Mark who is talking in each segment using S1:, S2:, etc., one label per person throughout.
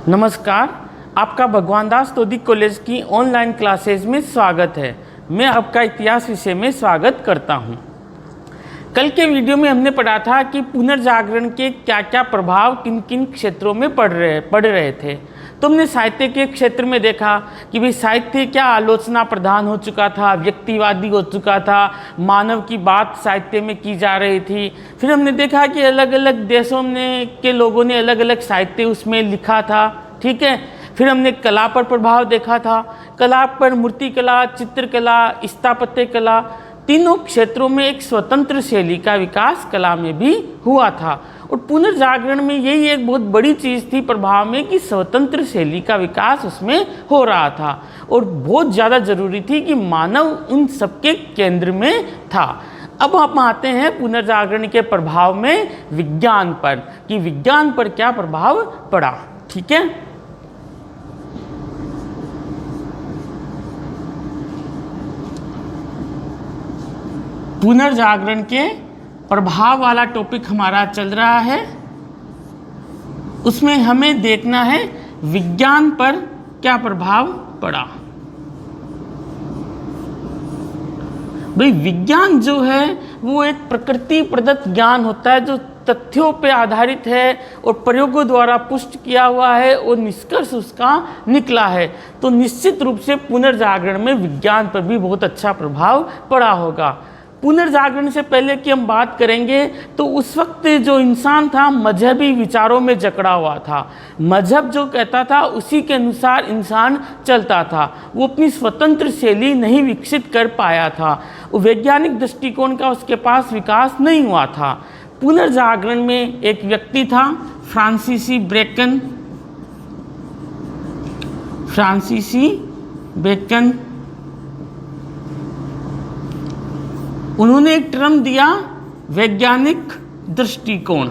S1: नमस्कार, आपका भगवान दास तोदिक कॉलेज की ऑनलाइन क्लासेज में स्वागत है। मैं आपका इतिहास विषय में स्वागत करता हूं। कल के वीडियो में हमने पढ़ा था कि पुनर्जागरण के क्या क्या प्रभाव किन किन क्षेत्रों में पड़ रहे थे। तो हमने साहित्य के क्षेत्र में देखा कि भाई साहित्य क्या आलोचना प्रधान हो चुका था, व्यक्तिवादी हो चुका था, मानव की बात साहित्य में की जा रही थी। फिर हमने देखा कि अलग अलग देशों के लोगों ने अलग अलग साहित्य उसमें लिखा था, ठीक है। फिर हमने कला पर प्रभाव देखा था, कला पर मूर्तिकला, चित्रकला, स्थापत्य कला, तीनों क्षेत्रों में एक स्वतंत्र शैली का विकास कला में भी हुआ था। और पुनर्जागरण में यही एक बहुत बड़ी चीज़ थी प्रभाव में कि स्वतंत्र शैली का विकास उसमें हो रहा था और बहुत ज़्यादा ज़रूरी थी कि मानव उन सबके केंद्र में था। अब हम आते हैं पुनर्जागरण के प्रभाव में विज्ञान पर, कि विज्ञान पर क्या प्रभाव पड़ा, ठीक है। पुनर्जागरण के प्रभाव वाला टॉपिक हमारा चल रहा है, उसमें हमें देखना है विज्ञान पर क्या प्रभाव पड़ा। भाई विज्ञान जो है वो एक प्रकृति प्रदत्त ज्ञान होता है जो तथ्यों पे आधारित है और प्रयोगों द्वारा पुष्ट किया हुआ है और निष्कर्ष उसका निकला है। तो निश्चित रूप से पुनर्जागरण में विज्ञान पर भी बहुत अच्छा प्रभाव पड़ा होगा। पुनर्जागरण से पहले की हम बात करेंगे तो उस वक्त जो इंसान था मजहबी विचारों में जकड़ा हुआ था। मजहब जो कहता था उसी के अनुसार इंसान चलता था, वो अपनी स्वतंत्र शैली नहीं विकसित कर पाया था, वैज्ञानिक दृष्टिकोण का उसके पास विकास नहीं हुआ था। पुनर्जागरण में एक व्यक्ति था फ्रांसीसी बेकन। उन्होंने एक टर्म दिया वैज्ञानिक दृष्टिकोण।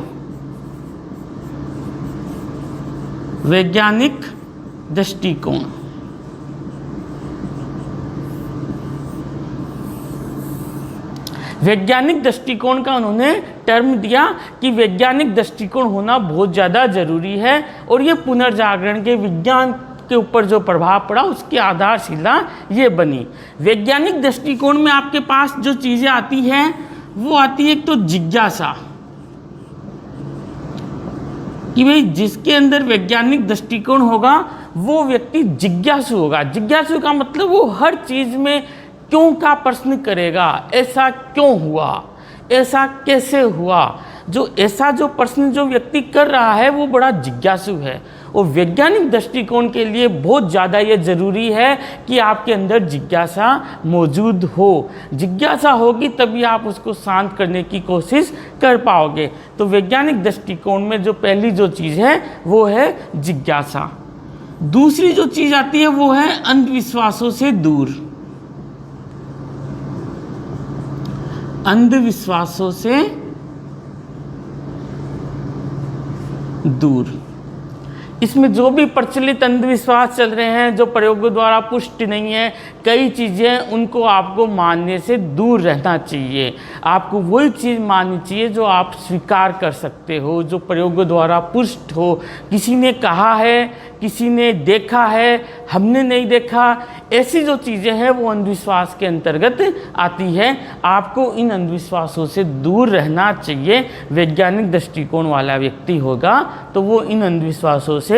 S1: वैज्ञानिक दृष्टिकोण का उन्होंने टर्म दिया कि वैज्ञानिक दृष्टिकोण होना बहुत ज़्यादा ज़रूरी है और ये पुनर्जागरण के विज्ञान के ऊपर जो प्रभाव पड़ा उसकी आधारशिला ये बनी। वैज्ञानिक दृष्टिकोण में आपके पास जो चीज़ें आती हैं वो आती है एक तो जिज्ञासा, कि भाई जिसके अंदर वैज्ञानिक दृष्टिकोण होगा वो व्यक्ति जिज्ञासु होगा। जिज्ञासु का मतलब वो हर चीज़ में क्यों का प्रश्न करेगा, ऐसा क्यों हुआ, ऐसा कैसे हुआ। जो प्रश्न जो व्यक्ति कर रहा है वो बड़ा जिज्ञासु है और वैज्ञानिक दृष्टिकोण के लिए बहुत ज़्यादा ये ज़रूरी है कि आपके अंदर जिज्ञासा मौजूद हो। जिज्ञासा होगी तभी आप उसको शांत करने की कोशिश कर पाओगे। तो वैज्ञानिक दृष्टिकोण में जो पहली जो चीज़ है वो है जिज्ञासा। दूसरी जो चीज़ आती है वो है अंधविश्वासों से दूर। अंधविश्वासों से दूर, इसमें जो भी प्रचलित अंधविश्वास चल रहे हैं जो प्रयोगों द्वारा पुष्ट नहीं है, कई चीज़ें उनको आपको मानने से दूर रहना चाहिए। आपको वही चीज़ माननी चाहिए जो आप स्वीकार कर सकते हो, जो प्रयोगों द्वारा पुष्ट हो। किसी ने कहा है, किसी ने देखा है, हमने नहीं देखा, ऐसी जो चीज़ें हैं वो अंधविश्वास के अंतर्गत आती है। आपको इन अंधविश्वासों से दूर रहना चाहिए। वैज्ञानिक दृष्टिकोण वाला व्यक्ति होगा तो वो इन अंधविश्वासों से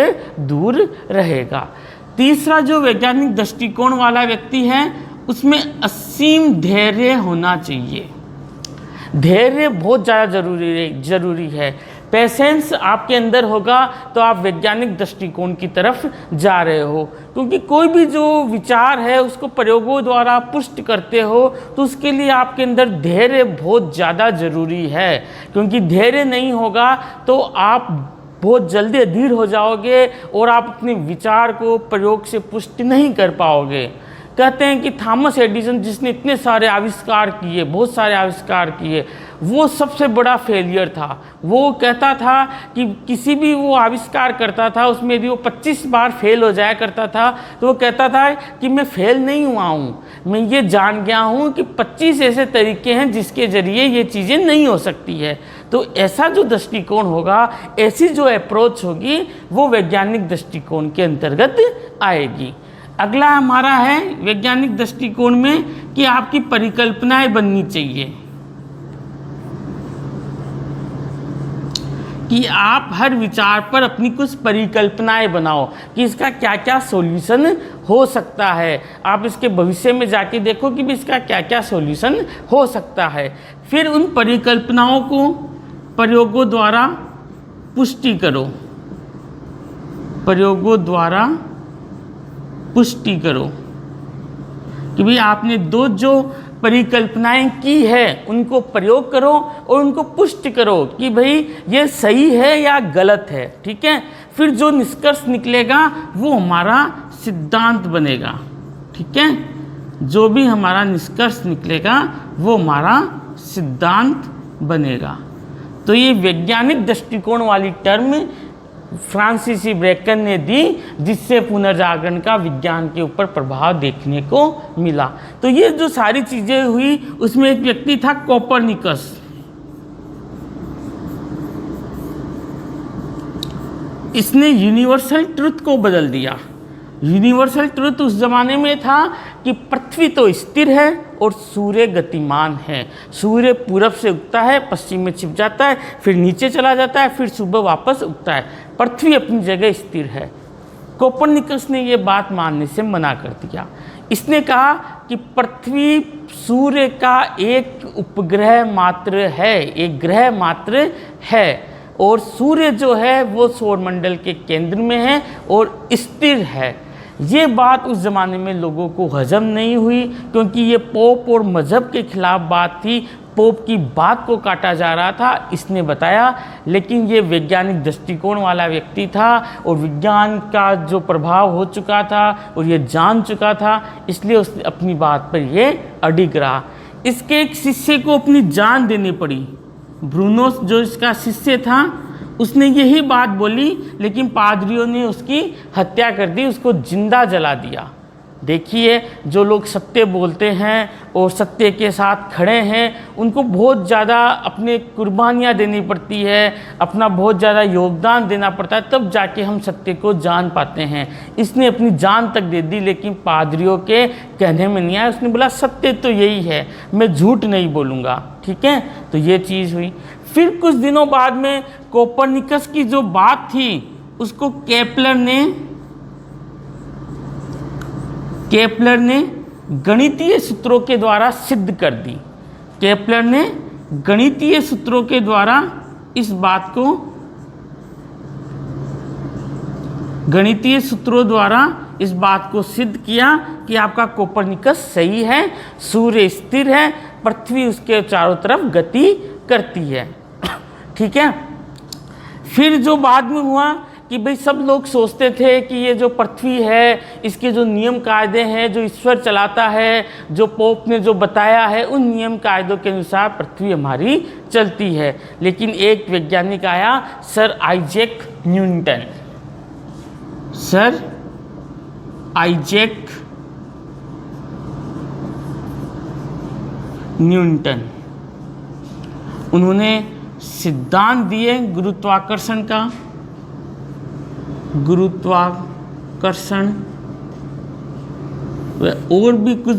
S1: दूर रहेगा। तीसरा जो वैज्ञानिक दृष्टिकोण वाला व्यक्ति है उसमें असीम धैर्य होना चाहिए। धैर्य बहुत ज़्यादा ज़रूरी है। पेशेंस आपके अंदर होगा तो आप वैज्ञानिक दृष्टिकोण की तरफ जा रहे हो, क्योंकि कोई भी जो विचार है उसको प्रयोगों द्वारा पुष्ट करते हो तो उसके लिए आपके अंदर धैर्य बहुत ज़्यादा ज़रूरी है। क्योंकि धैर्य नहीं होगा तो आप बहुत जल्दी अधीर हो जाओगे और आप अपने विचार को प्रयोग से पुष्ट नहीं कर पाओगे। कहते हैं कि थॉमस एडिसन जिसने इतने सारे आविष्कार किए, बहुत सारे आविष्कार किए, वो सबसे बड़ा फेलियर था। वो कहता था कि किसी भी वो आविष्कार करता था उसमें यदि वो 25 बार फेल हो जाया करता था तो वो कहता था कि मैं फेल नहीं हुआ हूँ, मैं ये जान गया हूँ कि 25 ऐसे तरीके हैं जिसके ज़रिए ये चीज़ें नहीं हो सकती है। तो ऐसा जो दृष्टिकोण होगा, ऐसी जो अप्रोच होगी, वो वैज्ञानिक दृष्टिकोण के अंतर्गत आएगी। अगला हमारा है वैज्ञानिक दृष्टिकोण में कि आपकी परिकल्पनाएं बननी चाहिए, कि आप हर विचार पर अपनी कुछ परिकल्पनाएं बनाओ कि इसका क्या क्या सॉल्यूशन हो सकता है। आप इसके भविष्य में जाके देखो कि भी इसका क्या क्या सॉल्यूशन हो सकता है। फिर उन परिकल्पनाओं को प्रयोगों द्वारा पुष्टि करो, प्रयोगों द्वारा पुष्टि करो कि भाई आपने दो जो परिकल्पनाएं की है उनको प्रयोग करो और उनको पुष्ट करो कि भाई ये सही है या गलत है। ठीक है, फिर जो निष्कर्ष निकलेगा वो हमारा सिद्धांत बनेगा। ठीक है, जो भी हमारा निष्कर्ष निकलेगा वो हमारा सिद्धांत बनेगा। तो ये वैज्ञानिक दृष्टिकोण वाली टर्म फ्रांसीसी ब्रेकन ने दी, जिससे पुनर्जागरण का विज्ञान के ऊपर प्रभाव देखने को मिला। तो ये जो सारी चीजें हुई उसमें एक व्यक्ति था कोपरनिकस। इसने यूनिवर्सल ट्रुथ को बदल दिया। यूनिवर्सल ट्रुथ उस जमाने में था कि पृथ्वी तो स्थिर है और सूर्य गतिमान है। सूर्य पूरब से उगता है, पश्चिम में छिप जाता है, फिर नीचे चला जाता है, फिर सुबह वापस उगता है। पृथ्वी अपनी जगह स्थिर है। कोपरनिकस ने ये बात मानने से मना कर दिया। इसने कहा कि पृथ्वी सूर्य का एक उपग्रह मात्र है, एक ग्रह मात्र है, और सूर्य जो है वो सौरमंडल के केंद्र में है और स्थिर है। ये बात उस ज़माने में लोगों को हजम नहीं हुई, क्योंकि ये पोप और मज़हब के खिलाफ बात थी। पोप की बात को काटा जा रहा था, इसने बताया। लेकिन ये वैज्ञानिक दृष्टिकोण वाला व्यक्ति था और विज्ञान का जो प्रभाव हो चुका था और ये जान चुका था, इसलिए उसने अपनी बात पर ये अडिग रहा। इसके एक शिष्य को अपनी जान देनी पड़ी। ब्रूनोस जो इसका शिष्य था, उसने यही बात बोली, लेकिन पादरियों ने उसकी हत्या कर दी, उसको जिंदा जला दिया। देखिए, जो लोग सत्य बोलते हैं और सत्य के साथ खड़े हैं, उनको बहुत ज़्यादा अपने कुर्बानियाँ देनी पड़ती है, अपना बहुत ज़्यादा योगदान देना पड़ता है, तब जाके हम सत्य को जान पाते हैं। इसने अपनी जान तक दे दी, लेकिन पादरियों के कहने में नहीं आया। उसने बोला सत्य तो यही है, मैं झूठ नहीं बोलूँगा। ठीक है, तो ये चीज़ हुई। फिर कुछ दिनों बाद में कोपरनिकस की जो बात थी उसको केपलर ने गणितीय सूत्रों के द्वारा सिद्ध कर दी। केपलर ने गणितीय सूत्रों के द्वारा इस बात को, गणितीय सूत्रों द्वारा इस बात को सिद्ध किया कि आपका कोपरनिकस सही है, सूर्य स्थिर है, पृथ्वी उसके चारों तरफ गति करती है। ठीक है, फिर जो बाद में हुआ कि भाई सब लोग सोचते थे कि ये जो पृथ्वी है, इसके जो नियम कायदे हैं, जो ईश्वर चलाता है, जो पोप ने जो बताया है, उन नियम कायदों के अनुसार पृथ्वी हमारी चलती है। लेकिन एक वैज्ञानिक आया, sir Isaac Newton. Sir Isaac Newton, उन्होंने सिद्धांत दिए गुरुत्वाकर्षण का, गुरुत्वाकर्षण और भी कुछ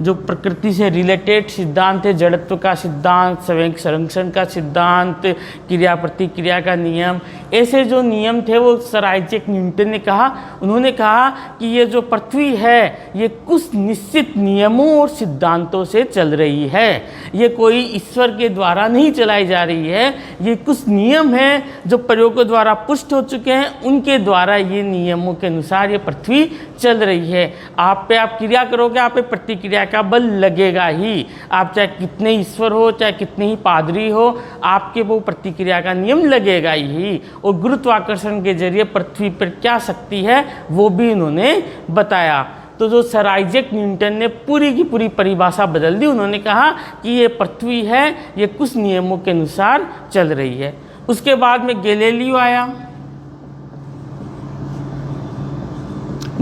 S1: जो प्रकृति से रिलेटेड सिद्धांत है, जड़त्व का सिद्धांत, संवेग संरक्षण का सिद्धांत, क्रिया प्रतिक्रिया का नियम, ऐसे जो नियम थे वो सर आइजैक न्यूटन ने कहा। उन्होंने कहा कि ये जो पृथ्वी है ये कुछ निश्चित नियमों और सिद्धांतों से चल रही है, ये कोई ईश्वर के द्वारा नहीं चलाई जा रही है, ये कुछ नियम हैं जो प्रयोगों द्वारा पुष्ट हो चुके हैं, उनके द्वारा ये नियमों के अनुसार ये पृथ्वी चल रही है। आप पे आप क्रिया करोगे, आप पे प्रतिक्रिया का बल लगेगा ही। आप चाहे कितने ईश्वर हो, चाहे कितने ही पादरी हो, आपके वो प्रतिक्रिया का नियम लगेगा ही। और गुरुत्वाकर्षण के जरिए पृथ्वी पर क्या शक्ति है वो भी इन्होंने बताया। तो जो सर आइजैक न्यूटन ने पूरी की पूरी परिभाषा बदल दी। उन्होंने कहा कि ये पृथ्वी है, ये कुछ नियमों के अनुसार चल रही है। उसके बाद में गैलीलियो आया।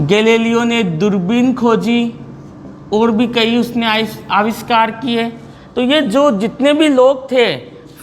S1: गैलीलियो ने दूरबीन खोजी और भी कई उसने आविष्कार किए। तो ये जो जितने भी लोग थे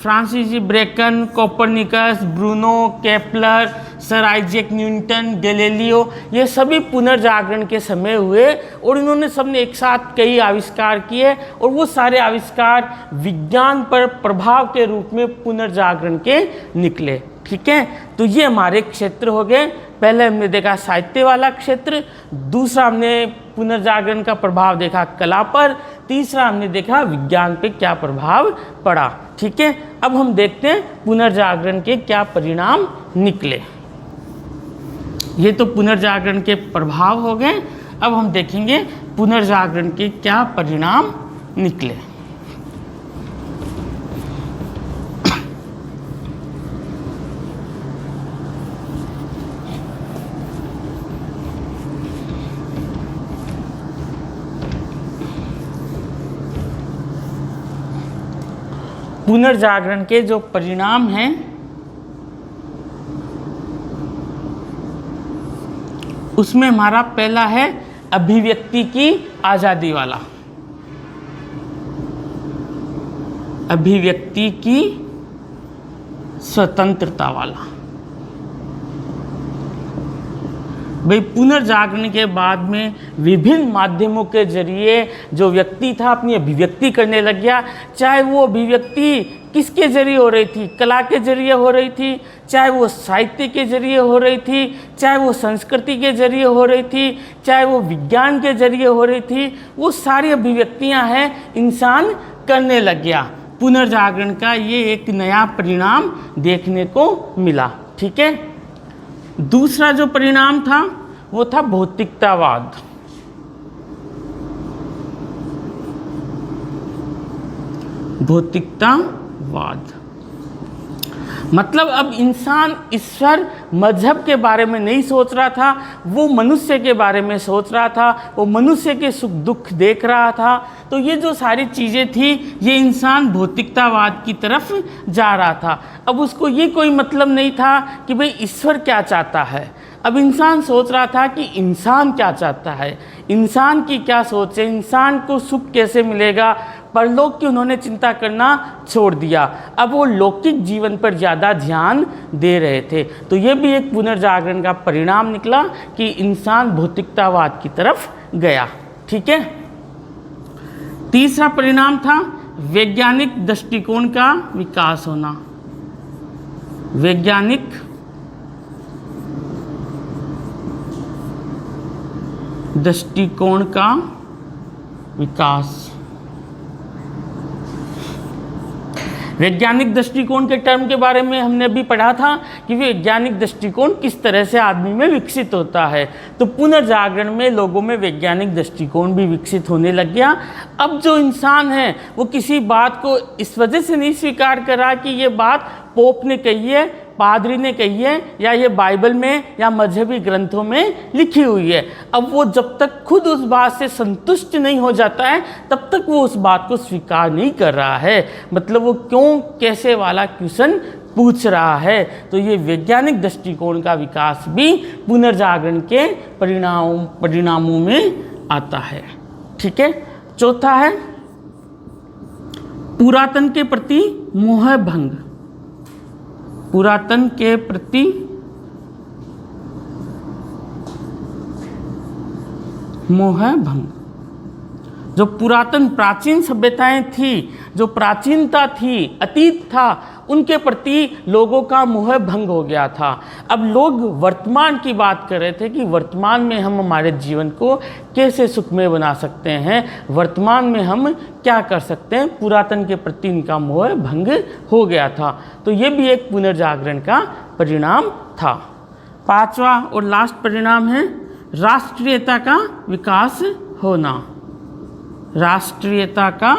S1: Francis ब्रेकन, Copernicus, Bruno, Kepler, sir Isaac Newton, Galileo, ये सभी पुनर्जागरण के समय हुए और इन्होंने सबने एक साथ कई आविष्कार किए और वो सारे आविष्कार विज्ञान पर प्रभाव के रूप में पुनर्जागरण के निकले। ठीक है, तो ये हमारे क्षेत्र हो गए। पहले हमने देखा साहित्य वाला क्षेत्र, दूसरा हमने पुनर्जागरण का प्रभाव देखा कला पर, तीसरा हमने देखा विज्ञान पे क्या प्रभाव पड़ा। ठीक है, अब हम देखते हैं पुनर्जागरण के क्या परिणाम निकले। ये तो पुनर्जागरण के प्रभाव हो गए। अब हम देखेंगे पुनर्जागरण के क्या परिणाम निकले। पुनर्जागरण के जो परिणाम हैं उसमें हमारा पहला है अभिव्यक्ति की आज़ादी वाला, अभिव्यक्ति की स्वतंत्रता वाला। भाई पुनर्जागरण के बाद में विभिन्न माध्यमों के जरिए जो व्यक्ति था अपनी अभिव्यक्ति करने लग गया, चाहे वो अभिव्यक्ति किसके जरिए हो रही थी, कला के जरिए हो रही थी, चाहे वो साहित्य के जरिए हो रही थी, चाहे वो संस्कृति के जरिए हो रही थी, चाहे वो विज्ञान के जरिए हो रही थी, वो सारी अभिव्यक्तियां हैं इंसान करने लग गया। पुनर्जागरण का ये एक नया परिणाम देखने को मिला। ठीक है, दूसरा जो परिणाम था वो था भौतिकतावाद। भौतिकतावाद मतलब अब इंसान ईश्वर मजहब के बारे में नहीं सोच रहा था, वो मनुष्य के बारे में सोच रहा था, वो मनुष्य के सुख दुख देख रहा था। तो ये जो सारी चीज़ें थी ये इंसान भौतिकतावाद की तरफ जा रहा था। अब उसको ये कोई मतलब नहीं था कि भाई ईश्वर क्या चाहता है, अब इंसान सोच रहा था कि इंसान क्या चाहता है, इंसान की क्या सोच है, इंसान को सुख कैसे मिलेगा। परलोक की उन्होंने चिंता करना छोड़ दिया, अब वो लौकिक जीवन पर ज़्यादा ध्यान दे रहे थे। तो ये भी एक पुनर्जागरण का परिणाम निकला कि इंसान भौतिकतावाद की तरफ गया। ठीक है, तीसरा परिणाम था वैज्ञानिक दृष्टिकोण का विकास होना। वैज्ञानिक दृष्टिकोण का विकास। वैज्ञानिक दृष्टिकोण के टर्म के बारे में हमने अभी पढ़ा था कि वैज्ञानिक दृष्टिकोण किस तरह से आदमी में विकसित होता है। तो पुनर्जागरण में लोगों में वैज्ञानिक दृष्टिकोण भी विकसित होने लग गया। अब जो इंसान है वो किसी बात को इस वजह से नहीं स्वीकार कर रहा कि ये बात पोप ने कही है, पादरी ने कही है, या ये बाइबल में या मजहबी ग्रंथों में लिखी हुई है। अब वो जब तक खुद उस बात से संतुष्ट नहीं हो जाता है तब तक वो उस बात को स्वीकार नहीं कर रहा है। मतलब वो क्यों कैसे वाला क्वेश्चन पूछ रहा है। तो ये वैज्ञानिक दृष्टिकोण का विकास भी पुनर्जागरण के परिणामों में आता है। ठीक है, चौथा है पुरातन के प्रति मोह भंग। पुरातन के प्रति मोह भंग। जो पुरातन प्राचीन सभ्यताएं थी, जो प्राचीनता थी, अतीत था, उनके प्रति लोगों का मोह भंग हो गया था। अब लोग वर्तमान की बात कर रहे थे कि वर्तमान में हम हमारे जीवन को कैसे सुखमय बना सकते हैं, वर्तमान में हम क्या कर सकते हैं। पुरातन के प्रति इनका मोह भंग हो गया था। तो ये भी एक पुनर्जागरण का परिणाम था। पांचवा और लास्ट परिणाम है राष्ट्रीयता का विकास होना। राष्ट्रीयता का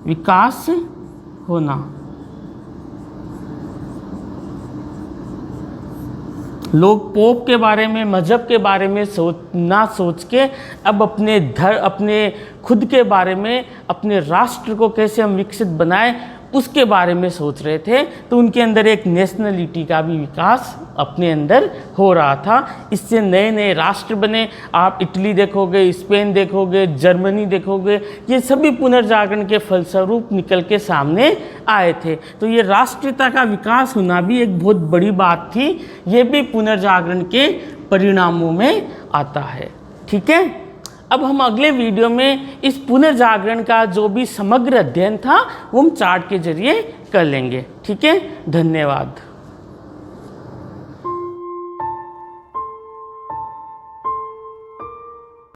S1: विकास होना। लोग पोप के बारे में, मजहब के बारे में ना सोच के अब अपने खुद के बारे में, अपने राष्ट्र को कैसे हम विकसित बनाएं, उसके बारे में सोच रहे थे। तो उनके अंदर एक नेशनलिटी का भी विकास अपने अंदर हो रहा था। इससे नए नए राष्ट्र बने। आप इटली देखोगे, स्पेन देखोगे, जर्मनी देखोगे, ये सभी पुनर्जागरण के फलस्वरूप निकल के सामने आए थे। तो ये राष्ट्रीयता का विकास होना भी एक बहुत बड़ी बात थी। ये भी पुनर्जागरण के परिणामों में आता है। ठीक है, अब हम अगले वीडियो में इस पुनर्जागरण का जो भी समग्र अध्ययन था वो हम चार्ट के जरिए कर लेंगे। ठीक है, धन्यवाद।